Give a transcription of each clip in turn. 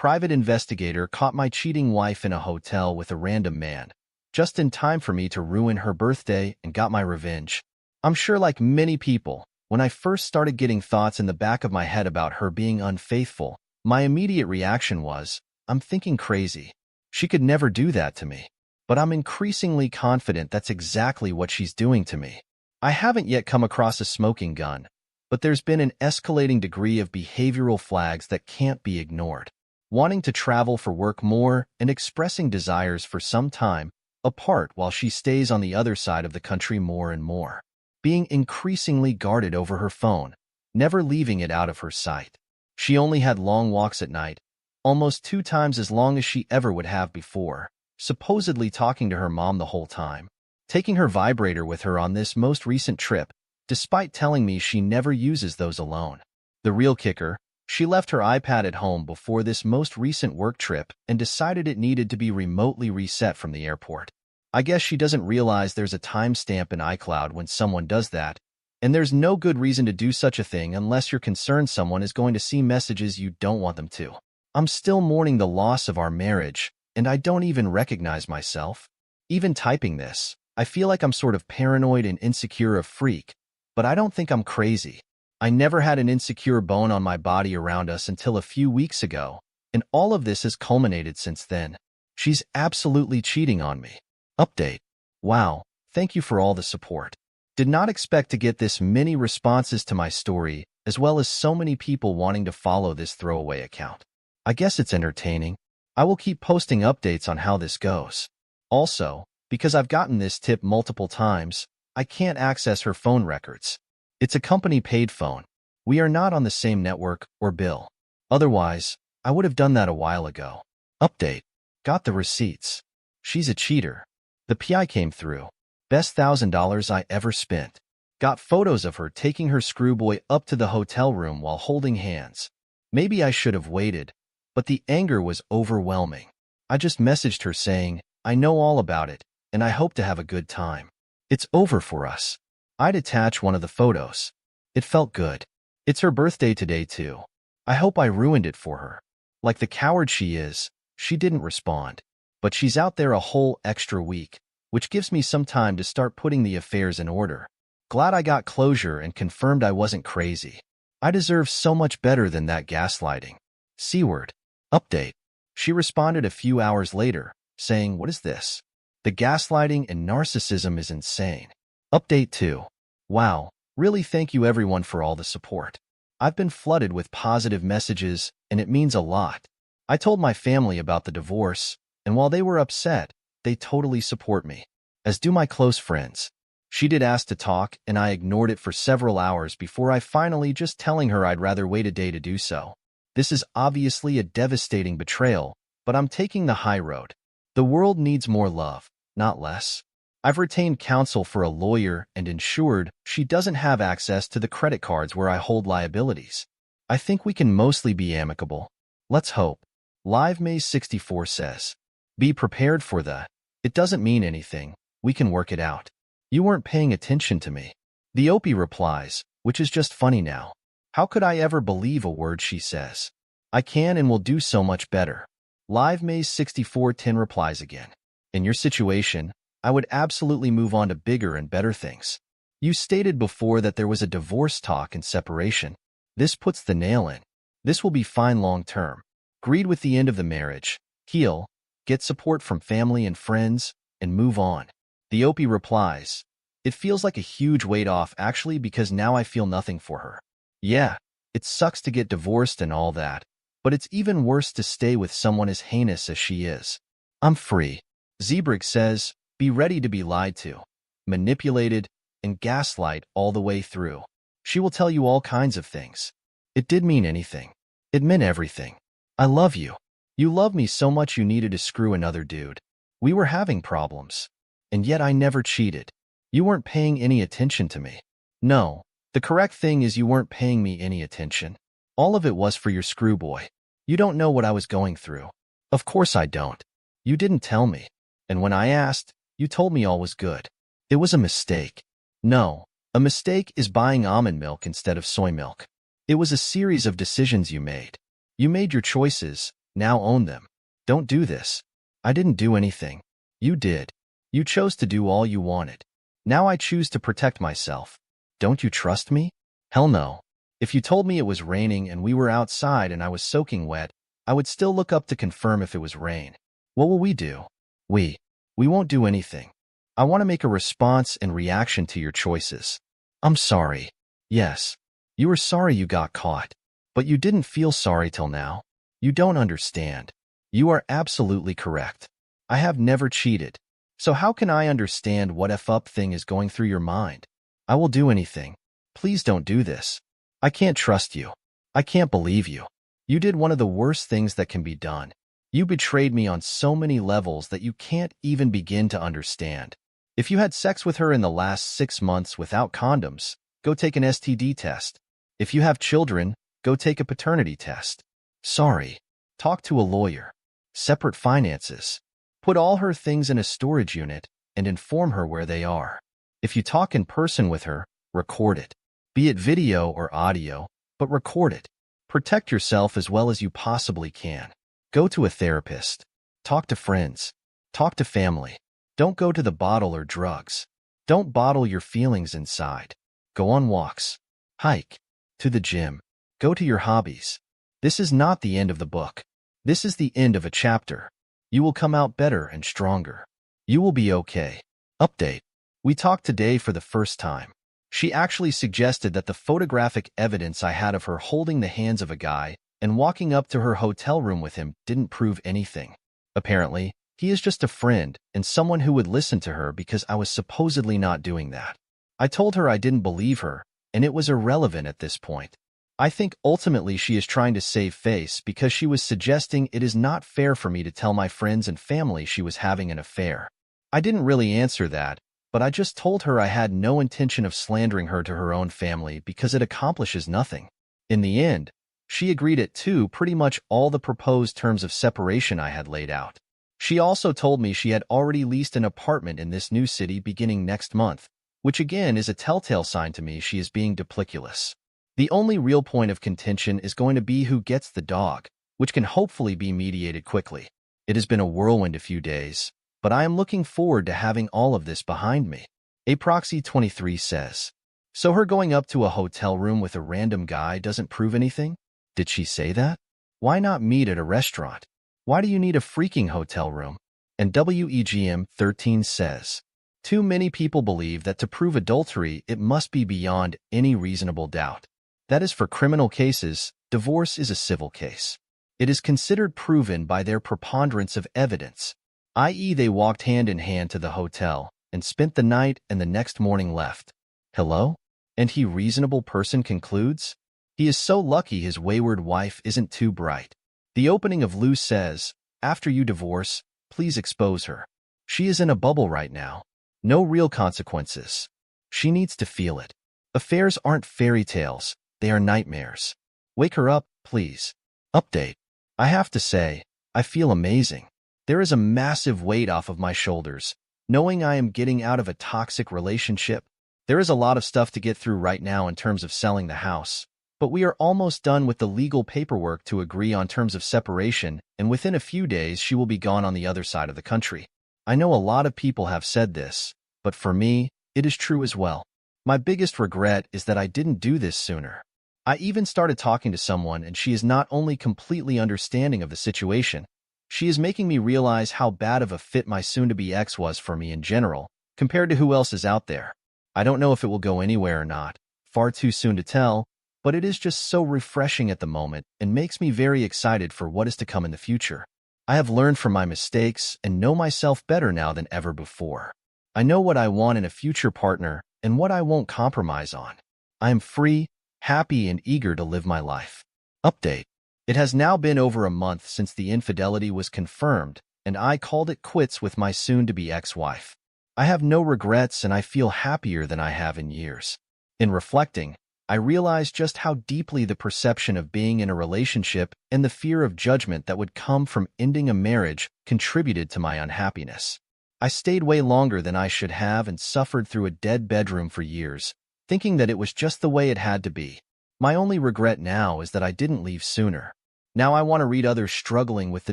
private investigator caught my cheating wife in a hotel with a random man, just in time for me to ruin her birthday and got my revenge. I'm sure like many people, when I first started getting thoughts in the back of my head about her being unfaithful, my immediate reaction was, I'm thinking crazy. She could never do that to me. But I'm increasingly confident that's exactly what she's doing to me. I haven't yet come across a smoking gun, but there's been an escalating degree of behavioral flags that can't be ignored. Wanting to travel for work more and expressing desires for some time apart while she stays on the other side of the country more and more. Being increasingly guarded over her phone, never leaving it out of her sight. She only had long walks at night, almost 2 times as long as she ever would have before, supposedly talking to her mom the whole time. Taking her vibrator with her on this most recent trip, despite telling me she never uses those alone. The real kicker, she left her iPad at home before this most recent work trip and decided it needed to be remotely reset from the airport. I guess she doesn't realize there's a timestamp in iCloud when someone does that, and there's no good reason to do such a thing unless you're concerned someone is going to see messages you don't want them to. I'm still mourning the loss of our marriage, and I don't even recognize myself. Even typing this, I feel like I'm sort of paranoid and insecure a freak, but I don't think I'm crazy. I never had an insecure bone on my body around us until a few weeks ago, and all of this has culminated since then. She's absolutely cheating on me. Update. Wow, thank you for all the support. Did not expect to get this many responses to my story, as well as so many people wanting to follow this throwaway account. I guess it's entertaining. I will keep posting updates on how this goes. Also, because I've gotten this tip multiple times, I can't access her phone records. It's a company-paid phone. We are not on the same network or bill. Otherwise, I would have done that a while ago. Update. Got the receipts. She's a cheater. The PI came through. Best $1,000 I ever spent. Got photos of her taking her screwboy up to the hotel room while holding hands. Maybe I should have waited, but the anger was overwhelming. I just messaged her saying, I know all about it, and I hope to have a good time. It's over for us. I'd attach one of the photos. It felt good. It's her birthday today too. I hope I ruined it for her. Like the coward she is, she didn't respond. But she's out there a whole extra week, which gives me some time to start putting the affairs in order. Glad I got closure and confirmed I wasn't crazy. I deserve so much better than that gaslighting. C-word. Update. She responded a few hours later, saying, what is this? The gaslighting and narcissism is insane. Update 2. Wow, really thank you everyone for all the support. I've been flooded with positive messages, and it means a lot. I told my family about the divorce, and while they were upset, they totally support me, as do my close friends. She did ask to talk, and I ignored it for several hours before I finally just telling her I'd rather wait a day to do so. This is obviously a devastating betrayal, but I'm taking the high road. The world needs more love, not less. I've retained counsel for a lawyer and ensured she doesn't have access to the credit cards where I hold liabilities. I think we can mostly be amicable. Let's hope. Live Maze 64 says, be prepared for the, it doesn't mean anything, we can work it out. You weren't paying attention to me. The Opie replies, which is just funny now. How could I ever believe a word she says? I can and will do so much better. Live Maze 6410 replies again. In your situation, I would absolutely move on to bigger and better things. You stated before that there was a divorce talk and separation. This puts the nail in. This will be fine long term. Agreed with the end of the marriage. Heal, get support from family and friends, and move on. The Opie replies, it feels like a huge weight off actually because now I feel nothing for her. Yeah, it sucks to get divorced and all that, but it's even worse to stay with someone as heinous as she is. I'm free. Zebrig says, be ready to be lied to, manipulated, and gaslight all the way through. She will tell you all kinds of things. It did mean anything. It meant everything. I love you. You love me so much you needed to screw another dude. We were having problems. And yet I never cheated. You weren't paying any attention to me. No, the correct thing is you weren't paying me any attention. All of it was for your screwboy. You don't know what I was going through. Of course I don't. You didn't tell me. And when I asked, you told me all was good. It was a mistake. No, a mistake is buying almond milk instead of soy milk. It was a series of decisions you made. You made your choices, Now own them. Don't do this. I didn't do anything. You did. You chose to do all you wanted. Now I choose to protect myself. Don't you trust me? Hell no. If you told me it was raining and we were outside and I was soaking wet, I would still look up to confirm if it was rain. What will we do? We won't do anything. I want to make a response and reaction to your choices. I'm sorry. Yes. You were sorry you got caught. But you didn't feel sorry till now. You don't understand. You are absolutely correct. I have never cheated. So how can I understand what F-up thing is going through your mind? I will do anything. Please don't do this. I can't trust you. I can't believe you. You did one of the worst things that can be done. You betrayed me on so many levels that you can't even begin to understand. If you had sex with her in the last 6 months without condoms, go take an STD test. If you have children, go take a paternity test. Sorry. Talk to a lawyer. Separate finances. Put all her things in a storage unit and inform her where they are. If you talk in person with her, record it. Be it video or audio, but record it. Protect yourself as well as you possibly can. Go to a therapist. Talk to friends. Talk to family. Don't go to the bottle or drugs. Don't bottle your feelings inside. Go on walks. Hike. To the gym. Go to your hobbies. This is not the end of the book. This is the end of a chapter. You will come out better and stronger. You will be okay. Update. We talked today for the first time. She actually suggested that the photographic evidence I had of her holding the hands of a guy and walking up to her hotel room with him didn't prove anything. Apparently, he is just a friend and someone who would listen to her because I was supposedly not doing that. I told her I didn't believe her, and it was irrelevant at this point. I think ultimately she is trying to save face because she was suggesting it is not fair for me to tell my friends and family she was having an affair. I didn't really answer that, but I just told her I had no intention of slandering her to her own family because it accomplishes nothing. In the end, she agreed at pretty much all the proposed terms of separation I had laid out. She also told me she had already leased an apartment in this new city beginning next month, which again is a telltale sign to me she is being duplicitous. The only real point of contention is going to be who gets the dog, which can hopefully be mediated quickly. It has been a whirlwind a few days, but I am looking forward to having all of this behind me. Aproxy23 says, so her going up to a hotel room with a random guy doesn't prove anything? Did she say that? Why not meet at a restaurant? Why do you need a freaking hotel room? And WEGM13 says, too many people believe that to prove adultery it must be beyond any reasonable doubt. That is for criminal cases, divorce is a civil case. It is considered proven by their preponderance of evidence, i.e. they walked hand in hand to the hotel and spent the night and the next morning left. Hello? And he reasonable person concludes? He is so lucky his wayward wife isn't too bright. The opening of Lou says, after you divorce, please expose her. She is in a bubble right now. No real consequences. She needs to feel it. Affairs aren't fairy tales. They are nightmares. Wake her up, please. Update. I have to say, I feel amazing. There is a massive weight off of my shoulders, knowing I am getting out of a toxic relationship. There is a lot of stuff to get through right now in terms of selling the house, but we are almost done with the legal paperwork to agree on terms of separation, and within a few days she will be gone on the other side of the country. I know a lot of people have said this, but for me, it is true as well. My biggest regret is that I didn't do this sooner. I even started talking to someone and she is not only completely understanding of the situation, she is making me realize how bad of a fit my soon-to-be ex was for me in general, compared to who else is out there. I don't know if it will go anywhere or not, far too soon to tell, but it is just so refreshing at the moment and makes me very excited for what is to come in the future. I have learned from my mistakes and know myself better now than ever before. I know what I want in a future partner and what I won't compromise on. I am free, happy, and eager to live my life. Update. It has now been over a month since the infidelity was confirmed, and I called it quits with my soon-to-be ex-wife. I have no regrets and I feel happier than I have in years. In reflecting, I realize just how deeply the perception of being in a relationship and the fear of judgment that would come from ending a marriage contributed to my unhappiness. I stayed way longer than I should have and suffered through a dead bedroom for years, thinking that it was just the way it had to be. My only regret now is that I didn't leave sooner. Now I want to read others struggling with the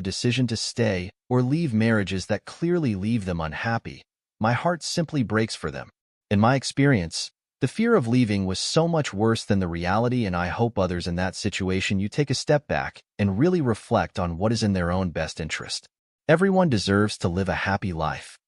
decision to stay or leave marriages that clearly leave them unhappy. My heart simply breaks for them. In my experience, the fear of leaving was so much worse than the reality, and I hope others in that situation you take a step back and really reflect on what is in their own best interest. Everyone deserves to live a happy life.